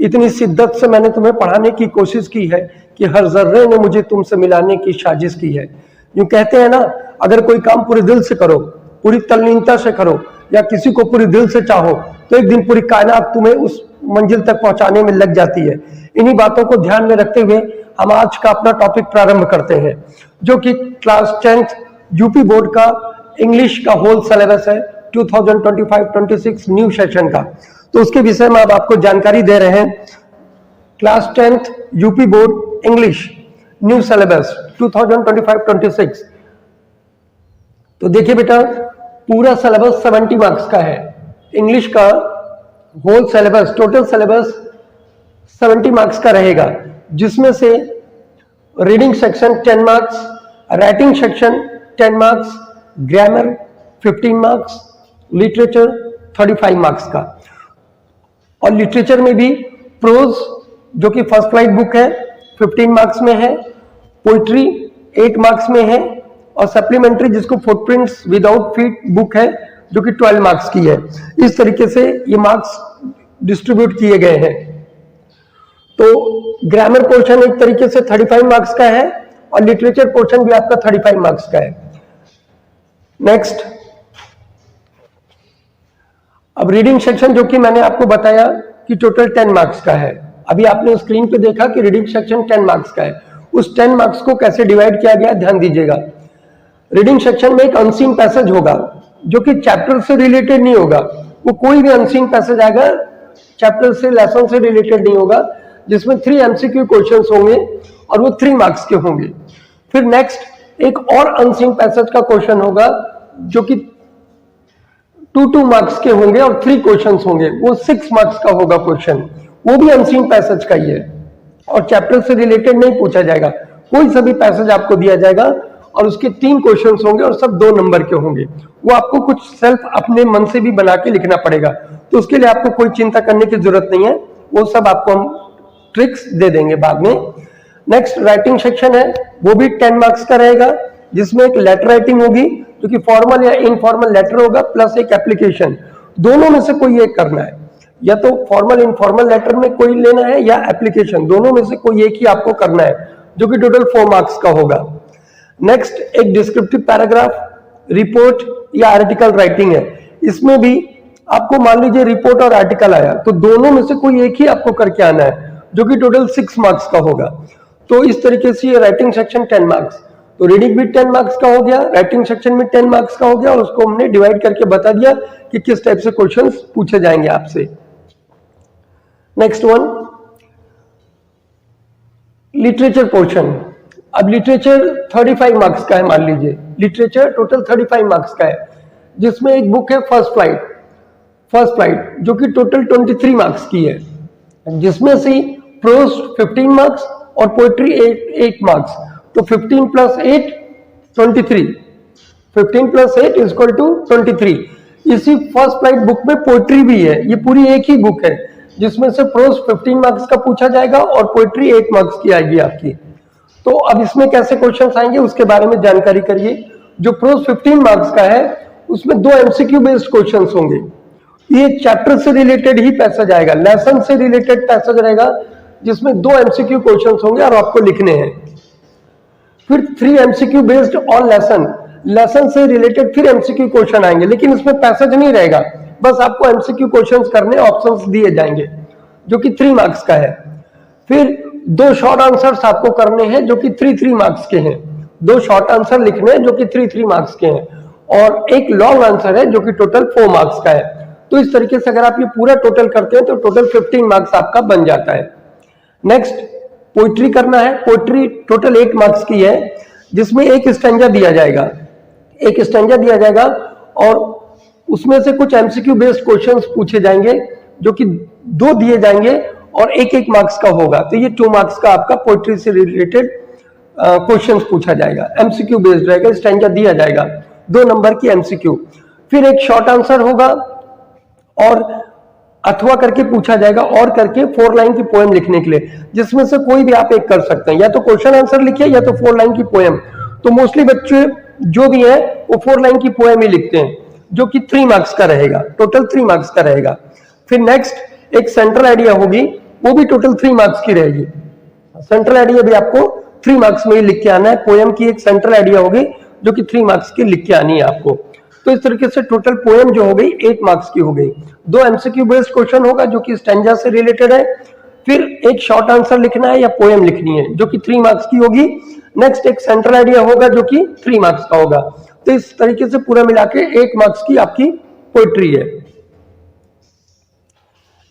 इतनी शिद्दत से मैंने तुम्हें पढ़ाने की कोशिश की है कि हर जर्रे ने मुझे तुमसे मिलाने की साजिश की है। यूं कहते हैं ना, अगर कोई काम पूरे दिल से करो, पूरी तल्लीनता से करो, या किसी को पूरी दिल से चाहो, तो एक दिन पूरी कायनात तुम्हें उस मंजिल तक पहुंचाने में लग जाती है। इन्हीं बातों को ध्यान में रखते हुए हम आज का अपना टॉपिक प्रारंभ करते हैं, जो कि क्लास 10th यूपी बोर्ड का इंग्लिश का होल सिलेबस है 2025-26 न्यू सेशन का। तो उसके विषय में अब आपको जानकारी दे रहे हैं। Class 10th UP board English new syllabus 2025-26। तो देखिए बेटा, पूरा सिलेबस 70 मार्क्स का है। इंग्लिश का whole syllabus, total syllabus 70 marks का रहेगा, जिसमें से reading section 10 marks, writing section 10 marks, grammar 15 marks, literature 35 marks का। और लिटरेचर में भी प्रोज, जो कि फर्स्ट फ्लाइट बुक है, 15 मार्क्स में है, पोइट्री 8 मार्क्स में है, और सप्लीमेंट्री जिसको फुटप्रिंट्स विदाउट फीट बुक है, जो कि 12 मार्क्स की है। इस तरीके से ये मार्क्स डिस्ट्रीब्यूट किए गए हैं। तो ग्रामर पोर्शन एक तरीके से 35 मार्क्स का है, और लिटरेचर पोर्शन भी आपका 35 मार्क्स का है। नेक्स्ट, अब रीडिंग सेक्शन, जो कि मैंने आपको बताया कि टोटल 10 मार्क्स का है। अभी आपने स्क्रीन पे देखा कि रीडिंग सेक्शन 10 मार्क्स का है। उस 10 मार्क्स को कैसे डिवाइड किया गया, ध्यान दीजिएगा। रीडिंग सेक्शन में एक अनसीन पैसेज होगा, जो कि चैप्टर से रिलेटेड नहीं होगा। वो कोई भी अनसीन पैसेज आएगा, चैप्टर से, लेसन से रिलेटेड नहीं होगा, जिसमें 3 MCQ क्वेश्चंस होंगे और वो 3 मार्क्स के होंगे। फिर नेक्स्ट एक और अनसीन पैसेज का क्वेश्चन होगा, जो कि 2 मार्क्स के होंगे और 3 क्वेश्चंस होंगे, वो 6 मार्क्स का होगा क्वेश्चन। वो भी अनसीन पैसेज का ही है और चैप्टर से रिलेटेड नहीं पूछा जाएगा। कोई सा भी पैसेज आपको दिया जाएगा और उसके 3 क्वेश्चंस होंगे और सब 2 नंबर के होंगे। वो आपको कुछ सेल्फ अपने मन से भी बना के लिखना पड़ेगा, तो उसके लिए आपको कोई चिंता करने की जरूरत नहीं है। वो सब आपको हम ट्रिक्स दे देंगे बाद में। नेक्स्ट राइटिंग सेक्शन है, वो भी 10 मार्क्स का रहेगा, जिसमें एक लेटर राइटिंग होगी, जो कि फॉर्मल या इनफॉर्मल लेटर होगा, प्लस एक एप्लीकेशन। दोनों में से कोई एक करना है, या तो फॉर्मल इनफॉर्मल लेटर में कोई लेना है या एप्लीकेशन, दोनों में से कोई एक ही आपको करना है, जो कि टोटल 4 मार्क्स का होगा। नेक्स्ट एक डिस्क्रिप्टिव पैराग्राफ, रिपोर्ट या आर्टिकल राइटिंग है। इसमें भी आपको मान लीजिए रिपोर्ट और आर्टिकल आया, तो दोनों में से कोई एक ही आपको करके आना है, जो कि टोटल 6 मार्क्स का होगा। तो इस तरीके से ये राइटिंग सेक्शन 10 मार्क्स। तो रीडिंग भी 10 मार्क्स का हो गया, राइटिंग सेक्शन में 10 मार्क्स का हो गया, और उसको हमने डिवाइड करके बता दिया कि किस टाइप से क्वेश्चंस पूछे जाएंगे आपसे। Next one, literature portion. अब लिटरेचर 35 मार्क्स का है, मान लीजिए लिटरेचर टोटल 35 मार्क्स का है, जिसमें एक बुक है फर्स्ट फ्लाइट, जो कि टोटल 23 मार्क्स की है, जिसमें से प्रोज 15 मार्क्स और पोएट्री 8 मार्क्स। तो 15 + 8 23, 15 + 8 = 23। इसी फर्स्ट फ्लाइट बुक में पोएट्री भी है। ये पूरी एक ही बुक है, जिसमें से प्रोज 15 मार्क्स का पूछा जाएगा और पोएट्री 8 मार्क्स की आएगी आपकी। तो अब इसमें कैसे क्वेश्चंस आएंगे उसके बारे में जानकारी करिए। जो प्रोज 15 मार्क्स का है, उसमें 2 MCQ बेस्ड क्वेश्चंस होंगे। ये चैप्टर से रिलेटेड ही पैसेज आएगा, लेसन से रिलेटेड पैसेज रहेगा, जिसमें 2 MCQ क्वेश्चंस होंगे और आपको लिखने हैं। फिर 3 MCQ बेस्ड ऑन लेसन से रिलेटेड फिर MCQ क्वेश्चन आएंगे, लेकिन इसमें पैसेज नहीं रहेगा, बस आपको MCQ क्वेश्चंस करने, ऑप्शंस दिए जाएंगे, जो कि 3 मार्क्स का है। फिर 2 शॉर्ट आंसर्स आपको करने हैं, जो कि 3 मार्क्स के हैं। 2 शॉर्ट आंसर लिखने हैं, जो कि 3 मार्क्स के हैं, और एक लॉन्ग आंसर है, जो कि टोटल 4 मार्क्स का है। तो इस तरीके से अगर आप ये पूरा टोटल करते हैं तो टोटल 15 मार्क्स आपका बन जाता है। नेक्स्ट पोइट्री करना है। पोइट्री टोटल 8 मार्क्स की है, जिसमें एक स्टैंजा दिया जाएगा और उसमें से कुछ MCQ बेस्ड क्वेश्चंस पूछे जाएंगे, जो कि 2 दिए जाएंगे और 1 मार्क्स का होगा। तो ये 2 मार्क्स का आपका पोइट्री से रिलेटेड क्वेश्चंस पूछा जाएगा, MCQ बेस्ड रहेगा, स्टैंजा दिया जाएगा, 2 नंबर की MCQ। फिर एक शॉर्ट आंसर होगा और अथवा करके पूछा जाएगा, और करके 4 लाइन की पोएम लिखने के लिए, जिसमें से कोई भी आप एक कर सकते हैं, या तो क्वेश्चन आंसर लिखिए या तो 4 लाइन की पोएम। तो मोस्टली बच्चे जो भी है वो 4 लाइन की पोएम ही लिखते हैं, जो कि 3 मार्क्स का रहेगा, टोटल 3 मार्क्स का रहेगा। फिर नेक्स्ट एक सेंट्रल आइडिया होगी, वो भी टोटल 3 मार्क्स की रहेगी। सेंट्रल आइडिया भी आपको 3 मार्क्स में ही लिख के आना है। पोएम की एक सेंट्रल आइडिया होगी जो कि 3 मार्क्स की लिख के आनी है आपको। तो इस तरीके से टोटल पोएम जो हो गई 8 मार्क्स की हो गई। 2 एमसीक्यू बेस्ड क्वेश्चन होगा जो कि स्टैंजा से रिलेटेड है, फिर एक शॉर्ट आंसर लिखना है या पोएम लिखनी है जो कि 3 मार्क्स की होगी। नेक्स्ट एक सेंट्रल आइडिया होगा जो कि 3 मार्क्स का होगा। तो इस तरीके से पूरा मिला के 8 मार्क्स की आपकी पोइट्री है।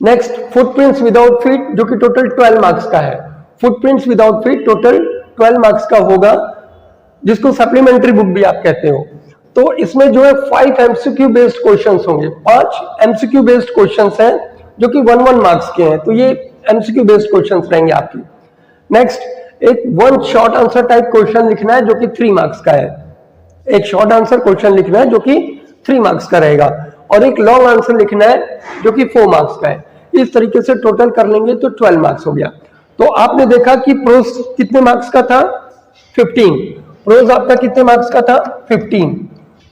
नेक्स्ट फुटप्रिंट्स विदाउट फीट जो कि टोटल 12 मार्क्स का है। Footprints without feet total 12 marks का होगा, जिसको सप्लीमेंट्री बुक भी आप कहते हो। तो इसमें जो है 5 एमसीक्यू बेस्ड क्वेश्चंस होंगे, 5 एमसीक्यू बेस्ड क्वेश्चंस हैं जो कि 1 मार्क्स के हैं। तो ये एमसीक्यू बेस्ड क्वेश्चंस रहेंगे आपकी। नेक्स्ट एक 1 शॉर्ट आंसर टाइप क्वेश्चन लिखना है जो कि 3 मार्क्स का है। एक शॉर्ट आंसर क्वेश्चन लिखना है जो कि 3 मार्क्स का रहेगा, और एक लॉन्ग आंसर लिखना है जो कि 4 मार्क्स का है। इस तरीके से टोटल कर लेंगे तो 12 मार्क्स हो गया। तो आपने देखा कि प्रोज कितने मार्क्स का था, 15। प्रोज आपका कितने मार्क्स का था, 15।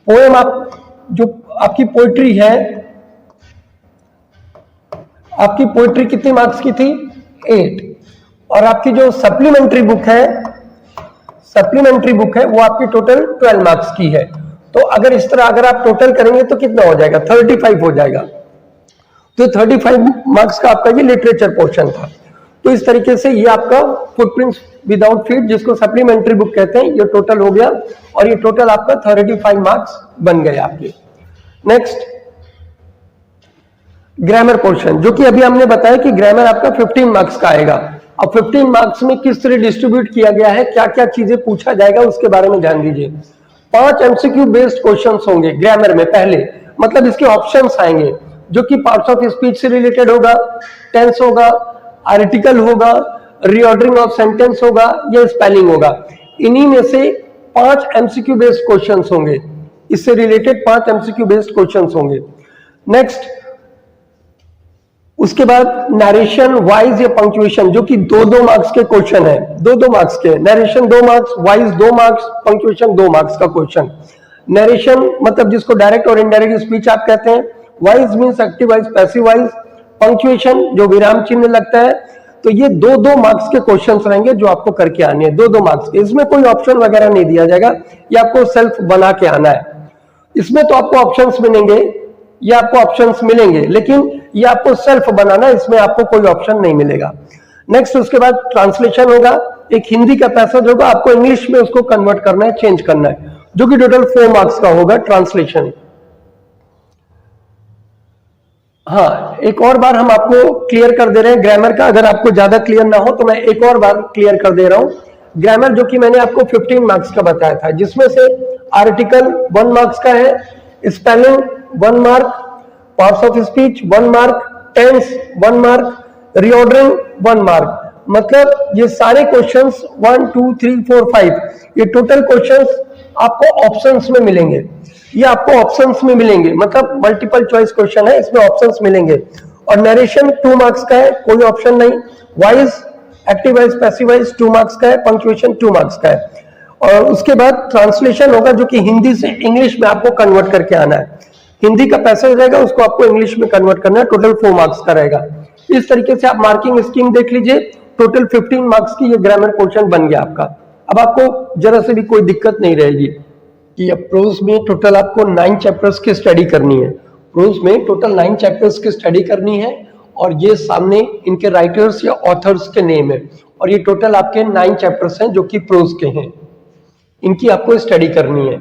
पोएम आप जो आपकी पोइट्री है, आपकी पोइट्री कितने मार्क्स की थी, 8। और आपकी जो सप्लीमेंट्री बुक है, सप्लीमेंट्री बुक है वो आपकी टोटल 12 मार्क्स की है। तो अगर इस तरह अगर आप टोटल करेंगे तो कितना हो जाएगा, 35 हो जाएगा। तो 35 मार्क्स का आपका ये लिटरेचर पोर्शन था। तो इस तरीके से ये आपका फुटप्रिंट्स विदाउट फीट जिसको सप्लीमेंट्री बुक कहते हैं, ये टोटल हो गया, और ये टोटल आपका 35 मार्क्स बन गए आपके। नेक्स्ट ग्रामर पोर्शन, जो कि अभी हमने बताया कि ग्रामर आपका 15 मार्क्स का आएगा। अब 15 मार्क्स में किस तरह डिस्ट्रीब्यूट किया गया है, क्या क्या चीजें पूछा जाएगा उसके बारे में ध्यान दीजिए। 5 एमसीक्यू बेस्ड क्वेश्चंस होंगे ग्रामर में पहले, मतलब इसके ऑप्शंस आएंगे जो कि पार्ट्स ऑफ स्पीच से रिलेटेड होगा, टेंस होगा, आर्टिकल होगा, रीऑर्डरिंग ऑफ सेंटेंस होगा या स्पेलिंग होगा। इन्हीं में से 5 एमसीक्यू बेस्ड क्वेश्चंस होंगे, इससे रिलेटेड 5 एमसीक्यू बेस्ड क्वेश्चंस होंगे। नेक्स्ट उसके बाद नरेशन वाइज या पंक्चुएशन जो कि 2-2 मार्क्स के क्वेश्चन है, 2-2 मार्क्स के। Narration 2 marks, wise 2 marks, punctuation 2 marks का क्वेश्चन। नरेशन मतलब जिसको डायरेक्ट और इनडायरेक्ट स्पीच आप कहते हैं, wise means active voice, passive wise, punctuation जो विराम चिन्ह लगता है। तो ये 2-2 मार्क्स के क्वेश्चंस रहेंगे जो आपको करके आने हैं, 2-2 मार्क्स के। इसमें कोई ऑप्शन वगैरह नहीं दिया जाएगा, ये आपको सेल्फ बना के आना है। इसमें तो आपको ऑप्शंस मिलेंगे, ये आपको ऑप्शंस मिलेंगे, लेकिन ये आपको सेल्फ बनाना है, इसमें आपको कोई ऑप्शन नहीं मिलेगा। नेक्स्ट उसके बाद ट्रांसलेशन होगा, एक हिंदी का पैसेज होगा, आपको इंग्लिश में उसको कन्वर्ट करना है, चेंज करना है, जो कि टोटल 4 मार्क्स का होगा ट्रांसलेशन। हाँ, एक और बार हम आपको क्लियर कर दे रहे हैं ग्रामर का, अगर आपको ज्यादा क्लियर ना हो तो मैं एक और बार क्लियर कर दे रहा हूं। ग्रामर जो कि मैंने आपको 15 मार्क्स का बताया था, जिसमें से आर्टिकल 1 मार्क्स का है, spelling 1 mark, parts of speech 1 mark, tense 1 mark, reordering 1 mark. मतलब ये सारे क्वेश्चंस 1 2 3 4 5 ये टोटल क्वेश्चंस आपको ऑप्शंस में मिलेंगे, ये आपको ऑप्शंस में मिलेंगे, मतलब मल्टीपल चॉइस क्वेश्चन है, इसमें ऑप्शंस मिलेंगे। और नरेशन 2 मार्क्स का है, कोई ऑप्शन नहीं। Wise, active voice, passive wise 2 marks का है, पंक्चुएशन 2 मार्क्स का है। और उसके बाद ट्रांसलेशन होगा जो कि हिंदी से इंग्लिश में आपको कन्वर्ट करके आना है। हिंदी का पैसेज रहेगा, उसको आपको इंग्लिश में कन्वर्ट करना है, टोटल 4 मार्क्स का रहेगा। इस तरीके से आप मार्किंग स्कीम देख लीजिए, टोटल 15 मार्क्स की ये ग्रामर क्वेश्चन बन गया आपका। अब आपको जरा से भी कोई दिक्कत नहीं रहेगी कि अब प्रोज में टोटल आपको 9 चैप्टर्स की स्टडी करनी है। प्रोज में टोटल 9 चैप्टर्स की स्टडी करनी है, और ये सामने इनके राइटर्स या ऑथर्स के नेम है, और ये टोटल आपके 9 चैप्टर्स हैं जो कि प्रोज के हैं, इनकी आपको स्टडी करनी है।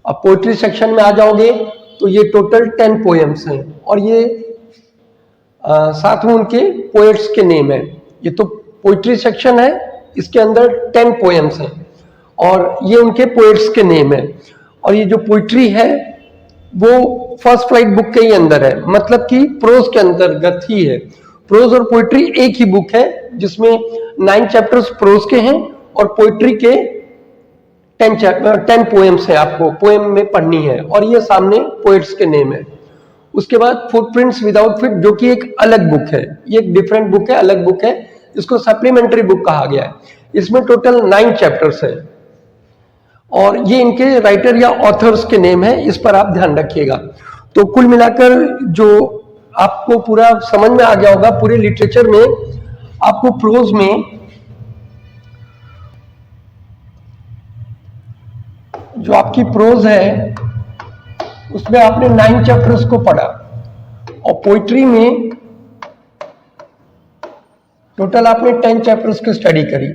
अब पोएट्री सेक्शन में आ जाओगे तो ये टोटल 10 पोएम्स हैं, और ये साथ में उनके पोएट्स के नेम है। ये तो पोएट्री सेक्शन है, इसके अंदर 10 पोएम्स हैं और ये उनके पोएट्स के नेम है। और ये जो पोइट्री है वो फर्स्ट फ्लाइट बुक के ही अंदर है, मतलब कि प्रोज के अंतर्गत ही है। प्रोज और पोइट्री एक ही बुक है जिसमें 9 चैप्टर्स प्रोज के हैं और पोइट्री के 10 पोएम्स है, आपको पोएम में पढ़नी है, और ये सामने पोएट्स के नेम है। उसके बाद फुटप्रिंट्स विदाउट फीट जो कि एक अलग बुक है, ये एक डिफरेंट बुक है, अलग बुक है, इसको सप्लीमेंट्री बुक कहा गया है। इसमें टोटल 9 चैप्टर्स है और ये इनके राइटर या ऑथर्स के नेम है, इस पर आप ध्यान रखिएगा। तो कुल मिलाकर जो आपको पूरा समझ में आ गया होगा। पूरे लिटरेचर में आपको प्रोज में जो आपकी प्रोज है उसमें आपने 9 चैप्टर्स को पढ़ा, और पोइट्री में टोटल आपने 10 चैप्टर्स की स्टडी करी,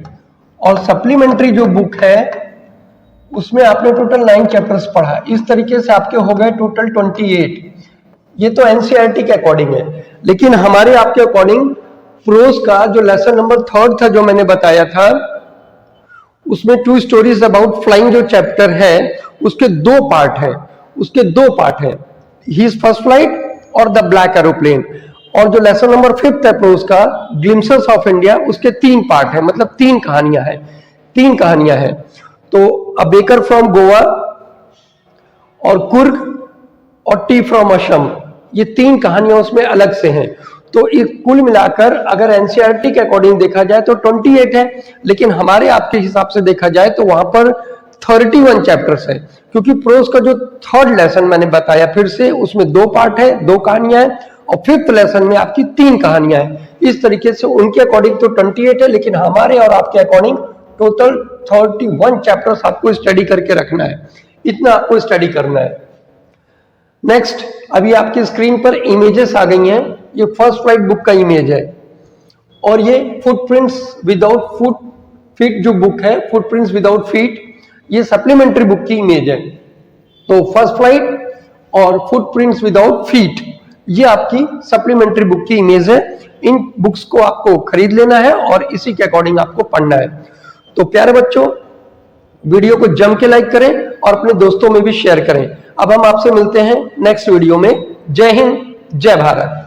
और सप्लीमेंट्री जो बुक है उसमें आपने टोटल 9 चैप्टर्स पढ़ा। इस तरीके से आपके हो गए टोटल 28। ये तो एनसीईआरटी के अकॉर्डिंग है, लेकिन हमारे आपके अकॉर्डिंग प्रोज का जो लेसन नंबर 3 था जो मैंने बताया था, उसमें 2 स्टोरीज अबाउट फ्लाइंग जो चैप्टर है उसके 2 पार्ट हैं, ही इज फर्स्ट फ्लाइट और द ब्लैक एरोप्लेन। और जो लेसन नंबर 5 है प्रोज का, ग्लिम्पसेस ऑफ इंडिया, उसके 3 पार्ट हैं, मतलब 3 कहानियां हैं। तो अ बेकर फ्रॉम गोवा और कुर्ग और टी फ्रॉम असम, ये 3 कहानियां उसमें अलग से हैं। तो कुल मिलाकर अगर एनसीईआरटी के अकॉर्डिंग देखा जाए तो 28 है, लेकिन हमारे आपके हिसाब से देखा जाए तो वहां पर 31 चैप्टर्स है, क्योंकि प्रोज का जो 3rd लेसन मैंने बताया फिर से, उसमें 2 पार्ट है, 2 कहानियां हैं, और 5th लेसन में आपकी 3 कहानियां हैं। इस तरीके से उनके अकॉर्डिंग तो 28 है, लेकिन हमारे और आपके अकॉर्डिंग टोटल 31 चैप्टर्स आपको स्टडी करके रखना है। इतना आपको स्टडी करना है। नेक्स्ट, अभी आपकी स्क्रीन पर इमेजेस आ गई हैं। ये फर्स्ट फ्लाइट बुक का इमेज है, और ये फुटप्रिंट्स विदाउट फीट जो बुक है, फुटप्रिंट्स विदाउट फीट, ये सप्लीमेंट्री बुक की इमेज है। तो फर्स्ट फ्लाइट और फुटप्रिंट्स विदाउट फीट, ये आपकी सप्लीमेंट्री बुक की इमेज है। इन बुक्स को आपको खरीद लेना है और इसी के अकॉर्डिंग आपको पढ़ना है। तो प्यारे बच्चों, वीडियो को जम के लाइक करें और अपने दोस्तों में भी शेयर करें। अब हम आपसे मिलते हैं नेक्स्ट वीडियो में। जय हिंद, जय भारत।